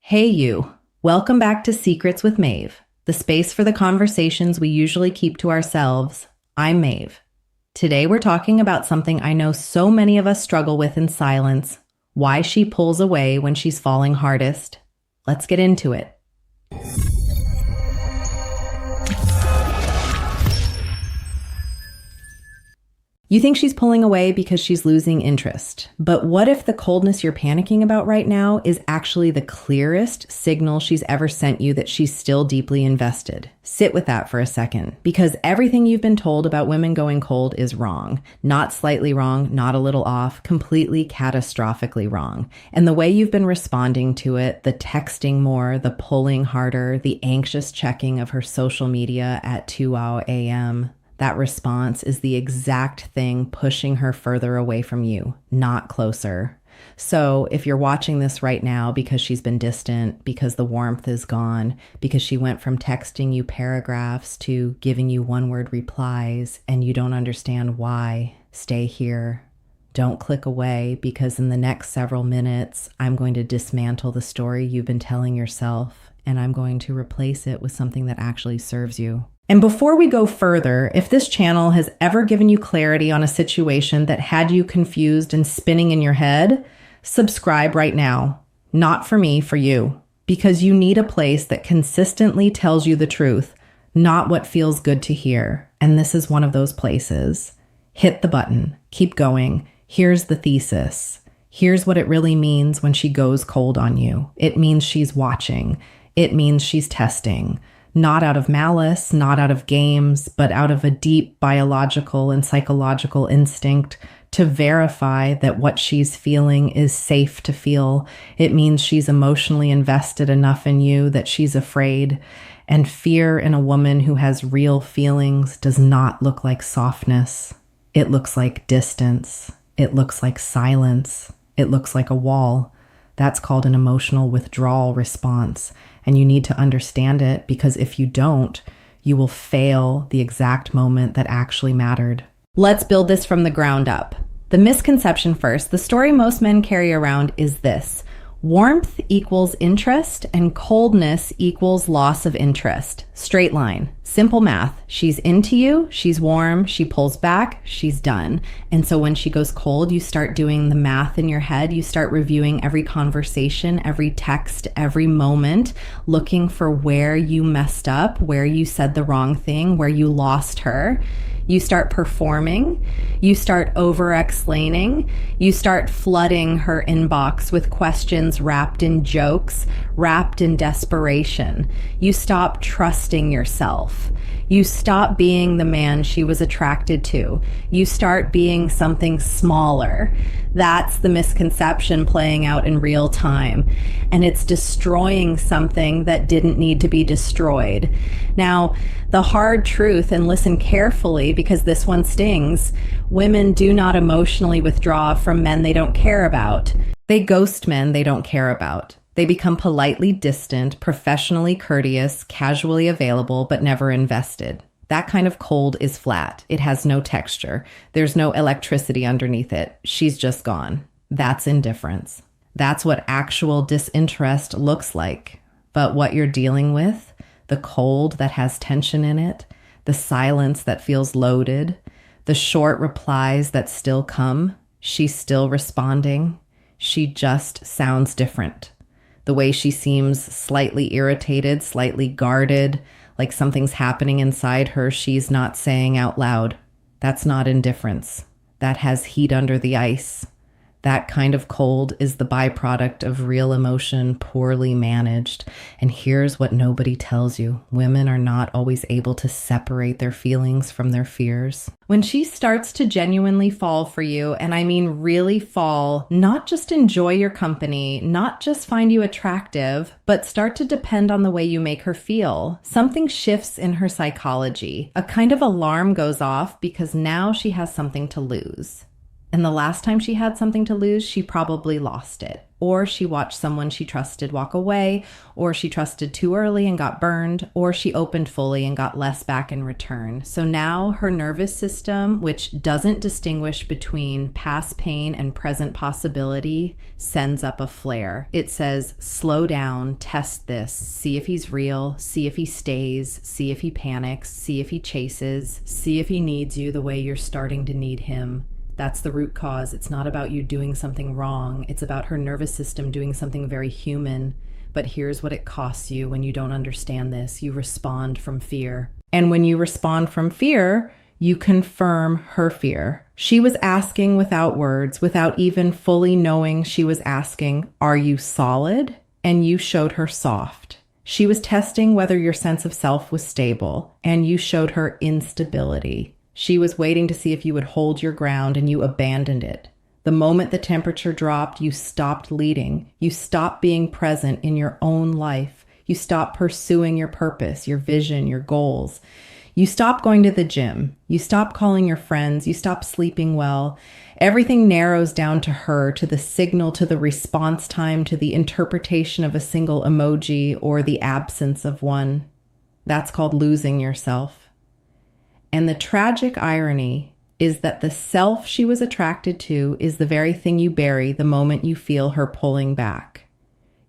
Hey you, welcome back to Secrets with Maeve, the space for the conversations we usually keep to ourselves. I'm Maeve. Today we're talking about something I know so many of us struggle with in silence, why she pulls away when she's falling hardest. Let's get into it. You think she's pulling away because she's losing interest. But what if the coldness you're panicking about right now is actually the clearest signal she's ever sent you that she's still deeply invested? Sit with that for a second, because everything you've been told about women going cold is wrong. Not slightly wrong, not a little off, completely catastrophically wrong. And the way you've been responding to it, the texting more, the pulling harder, the anxious checking of her social media at 2 a.m., that response is the exact thing pushing her further away from you, not closer. So if you're watching this right now because she's been distant, because the warmth is gone, because she went from texting you paragraphs to giving you one-word replies and you don't understand why, stay here. Don't click away, because in the next several minutes, I'm going to dismantle the story you've been telling yourself, and I'm going to replace it with something that actually serves you. And before we go further, if this channel has ever given you clarity on a situation that had you confused and spinning in your head, subscribe right now. Not for me, for you. Because you need a place that consistently tells you the truth, not what feels good to hear. And this is one of those places. Hit the button. Keep going. Here's the thesis. Here's what it really means when she goes cold on you. It means she's watching. It means she's testing. Not out of malice, not out of games, but out of a deep biological and psychological instinct to verify that what she's feeling is safe to feel. It means she's emotionally invested enough in you that she's afraid. And fear in a woman who has real feelings does not look like softness. It looks like distance. It looks like silence. It looks like a wall. That's called an emotional withdrawal response. And you need to understand it, because if you don't, you will fail the exact moment that actually mattered. Let's build this from the ground up. The misconception first. The story most men carry around is this: warmth equals interest and coldness equals loss of interest. Straight line. Simple math. She's into you, she's warm, she pulls back, she's done. And so when she goes cold, you start doing the math in your head. You start reviewing every conversation, every text, every moment, looking for where you messed up, where you said the wrong thing, where you lost her. You start performing, you start over-explaining, you start flooding her inbox with questions wrapped in jokes, wrapped in desperation. You stop trusting yourself. You stop being the man she was attracted to. You start being something smaller. That's the misconception playing out in real time. And it's destroying something that didn't need to be destroyed. Now, the hard truth, and listen carefully because this one stings, women do not emotionally withdraw from men they don't care about. They ghost men they don't care about. They become politely distant, professionally courteous, casually available, but never invested. That kind of cold is flat. It has no texture. There's no electricity underneath it. She's just gone. That's indifference. That's what actual disinterest looks like. But what you're dealing with, the cold that has tension in it, the silence that feels loaded, the short replies that still come, she's still responding. She just sounds different. The way she seems slightly irritated, slightly guarded, like something's happening inside her she's not saying out loud. That's not indifference. That has heat under the ice. That kind of cold is the byproduct of real emotion poorly managed. And here's what nobody tells you. Women are not always able to separate their feelings from their fears. When she starts to genuinely fall for you, and I mean really fall, not just enjoy your company, not just find you attractive, but start to depend on the way you make her feel, something shifts in her psychology. A kind of alarm goes off because now she has something to lose. And the last time she had something to lose, she probably lost it. or she watched someone she trusted walk away, or she trusted too early and got burned, or she opened fully and got less back in return. So now her nervous system, which doesn't distinguish between past pain and present possibility, sends up a flare. It says, slow down, test this, see if he's real, see if he stays, see if he panics, see if he chases, see if he needs you the way you're starting to need him. That's the root cause. It's not about you doing something wrong. It's about her nervous system doing something very human. But here's what it costs you when you don't understand this. You respond from fear. And when you respond from fear, you confirm her fear. She was asking without words, without even fully knowing she was asking, are you solid? And you showed her soft. She was testing whether your sense of self was stable, and you showed her instability. She was waiting to see if you would hold your ground, and you abandoned it. The moment the temperature dropped, you stopped leading. You stopped being present in your own life. You stopped pursuing your purpose, your vision, your goals. You stopped going to the gym. You stopped calling your friends. You stopped sleeping well. Everything narrows down to her, to the signal, to the response time, to the interpretation of a single emoji or the absence of one. That's called losing yourself. And the tragic irony is that the self she was attracted to is the very thing you bury the moment you feel her pulling back.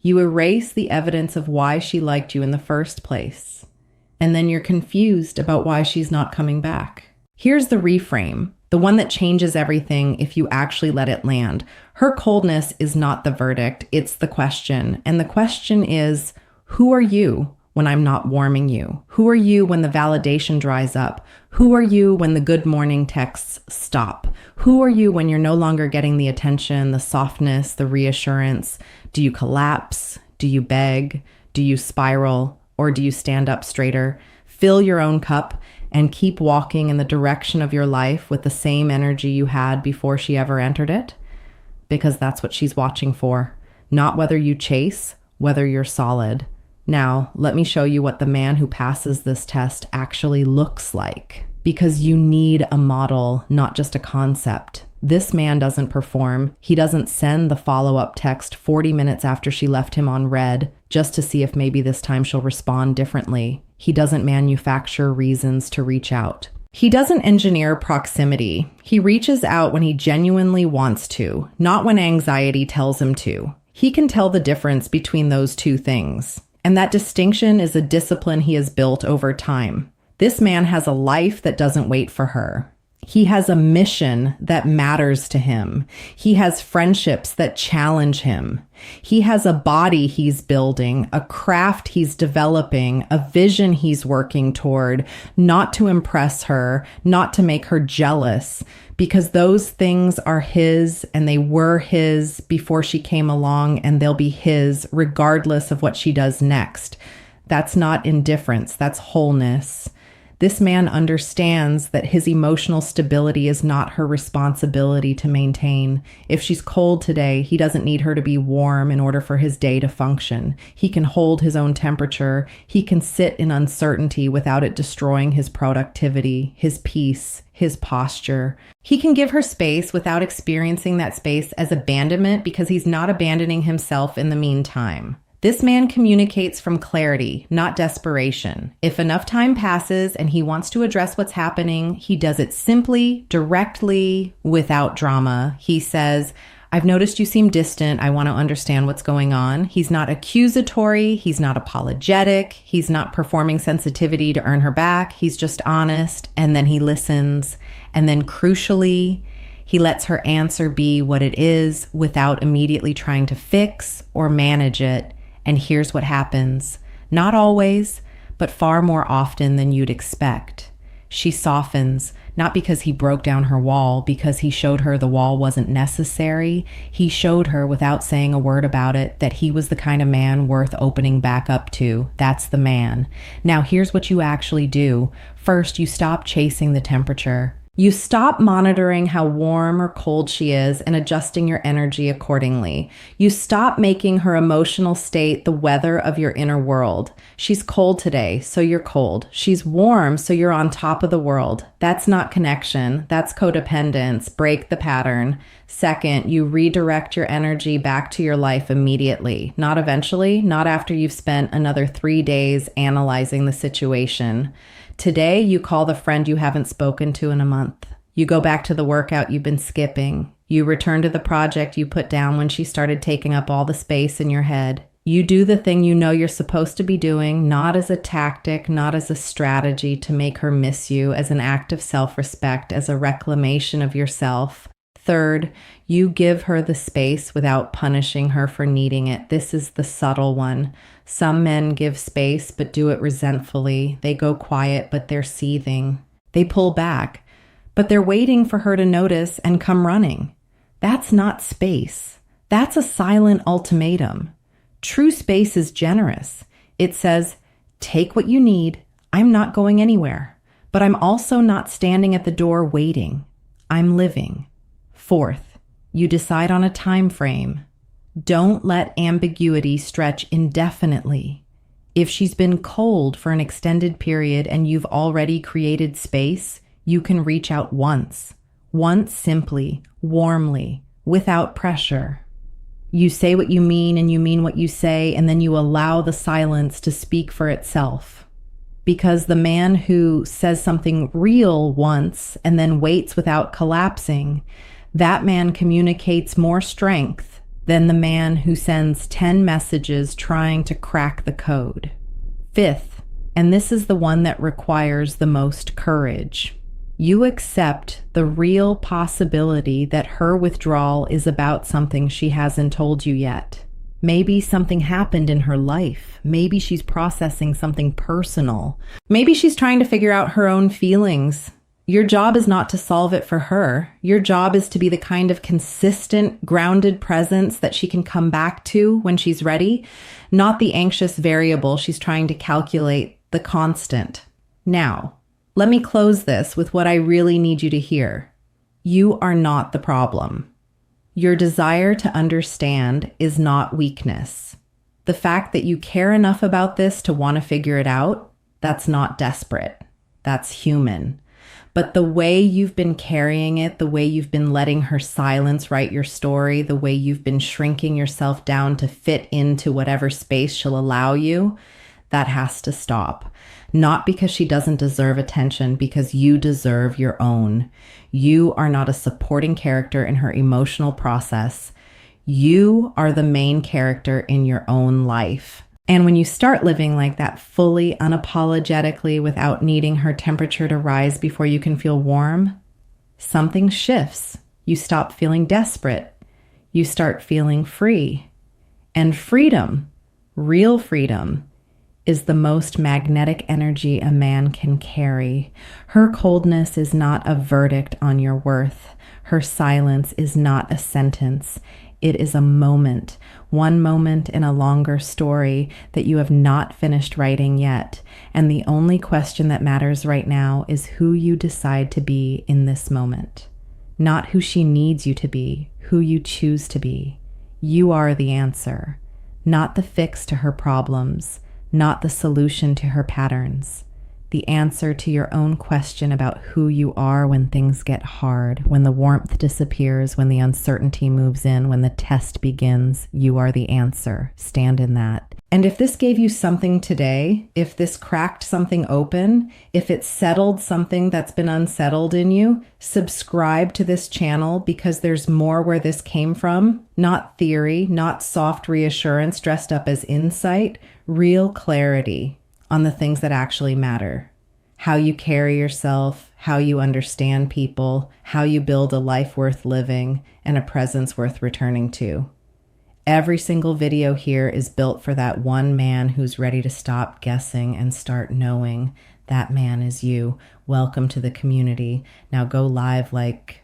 You erase the evidence of why she liked you in the first place, and then you're confused about why she's not coming back. Here's the reframe, the one that changes everything if you actually let it land. Her coldness is not the verdict, it's the question. And the question is, who are you when I'm not warming you? Who are you when the validation dries up? Who are you when the good morning texts stop? Who are you when you're no longer getting the attention, the softness, the reassurance? Do you collapse? Do you beg? Do you spiral? Or do you stand up straighter? Fill your own cup and keep walking in the direction of your life with the same energy you had before she ever entered it? Because that's what she's watching for. Not whether you chase, whether you're solid. Now, let me show you what the man who passes this test actually looks like. Because you need a model, not just a concept. This man doesn't perform. He doesn't send the follow-up text 40 minutes after she left him on red, just to see if maybe this time she'll respond differently. He doesn't manufacture reasons to reach out. He doesn't engineer proximity. He reaches out when he genuinely wants to, not when anxiety tells him to. He can tell the difference between those two things. And that distinction is a discipline he has built over time. This man has a life that doesn't wait for her. He has a mission that matters to him. He has friendships that challenge him. He has a body he's building, a craft he's developing, a vision he's working toward, not to impress her, not to make her jealous, because those things are his and they were his before she came along, and they'll be his regardless of what she does next. That's not indifference, that's wholeness. This man understands that his emotional stability is not her responsibility to maintain. If she's cold today, he doesn't need her to be warm in order for his day to function. He can hold his own temperature. He can sit in uncertainty without it destroying his productivity, his peace, his posture. He can give her space without experiencing that space as abandonment because he's not abandoning himself in the meantime. This man communicates from clarity, not desperation. If enough time passes and he wants to address what's happening, he does it simply, directly, without drama. He says, I've noticed you seem distant. I want to understand what's going on. He's not accusatory. He's not apologetic. He's not performing sensitivity to earn her back. He's just honest. And then he listens. And then crucially, he lets her answer be what it is without immediately trying to fix or manage it. And here's what happens. Not always, but far more often than you'd expect. She softens, not because he broke down her wall, because he showed her the wall wasn't necessary. He showed her, without saying a word about it, that he was the kind of man worth opening back up to. That's the man. Now, here's what you actually do. First, you stop chasing the temperature. You stop monitoring how warm or cold she is and adjusting your energy accordingly. You stop making her emotional state the weather of your inner world. She's cold today, so you're cold. She's warm, so you're on top of the world. That's not connection. That's codependence. Break the pattern. Second, you redirect your energy back to your life immediately, not eventually, not after you've spent another 3 days analyzing the situation. Today, you call the friend you haven't spoken to in a month. You go back to the workout you've been skipping. You return to the project you put down when she started taking up all the space in your head. You do the thing you know you're supposed to be doing, not as a tactic, not as a strategy to make her miss you, as an act of self-respect, as a reclamation of yourself. Third, you give her the space without punishing her for needing it. This is the subtle one. Some men give space but do it resentfully. They go quiet but they're seething. They pull back, but they're waiting for her to notice and come running. That's not space. That's a silent ultimatum. True space is generous. It says, take what you need. I'm not going anywhere, but I'm also not standing at the door waiting. I'm living. Fourth, you decide on a time frame. Don't let ambiguity stretch indefinitely. If she's been cold for an extended period and you've already created space, you can reach out once simply, warmly, without pressure. You say what you mean and you mean what you say, and then you allow the silence to speak for itself. Because the man who says something real once and then waits without collapsing, that man communicates more strength than the man who sends 10 messages trying to crack the code. Fifth, and this is the one that requires the most courage, you accept the real possibility that her withdrawal is about something she hasn't told you yet. Maybe something happened in her life. Maybe she's processing something personal. Maybe she's trying to figure out her own feelings. Your job is not to solve it for her. Your job is to be the kind of consistent, grounded presence that she can come back to when she's ready, not the anxious variable she's trying to calculate, the constant. Now, let me close this with what I really need you to hear. You are not the problem. Your desire to understand is not weakness. The fact that you care enough about this to want to figure it out, that's not desperate. That's human. But the way you've been carrying it, the way you've been letting her silence write your story, the way you've been shrinking yourself down to fit into whatever space she'll allow you, that has to stop. Not because she doesn't deserve attention, because you deserve your own. You are not a supporting character in her emotional process. You are the main character in your own life. And when you start living like that fully, unapologetically, without needing her temperature to rise before you can feel warm, something shifts. You stop feeling desperate. You start feeling free. And freedom, real freedom, is the most magnetic energy a man can carry. Her coldness is not a verdict on your worth. Her silence is not a sentence. It is a moment, one moment in a longer story that you have not finished writing yet. And the only question that matters right now is who you decide to be in this moment. Not who she needs you to be, who you choose to be. You are the answer, not the fix to her problems, not the solution to her patterns. The answer to your own question about who you are when things get hard, when the warmth disappears, when the uncertainty moves in, when the test begins. You are the answer. Stand in that. And if this gave you something today, if this cracked something open, if it settled something that's been unsettled in you, subscribe to this channel, because there's more where this came from. Not theory, not soft reassurance dressed up as insight, real clarity on the things that actually matter. How you carry yourself, how you understand people, how you build a life worth living, and a presence worth returning to. Every single video here is built for that one man who's ready to stop guessing and start knowing. That man is you. Welcome to the community. Now go live like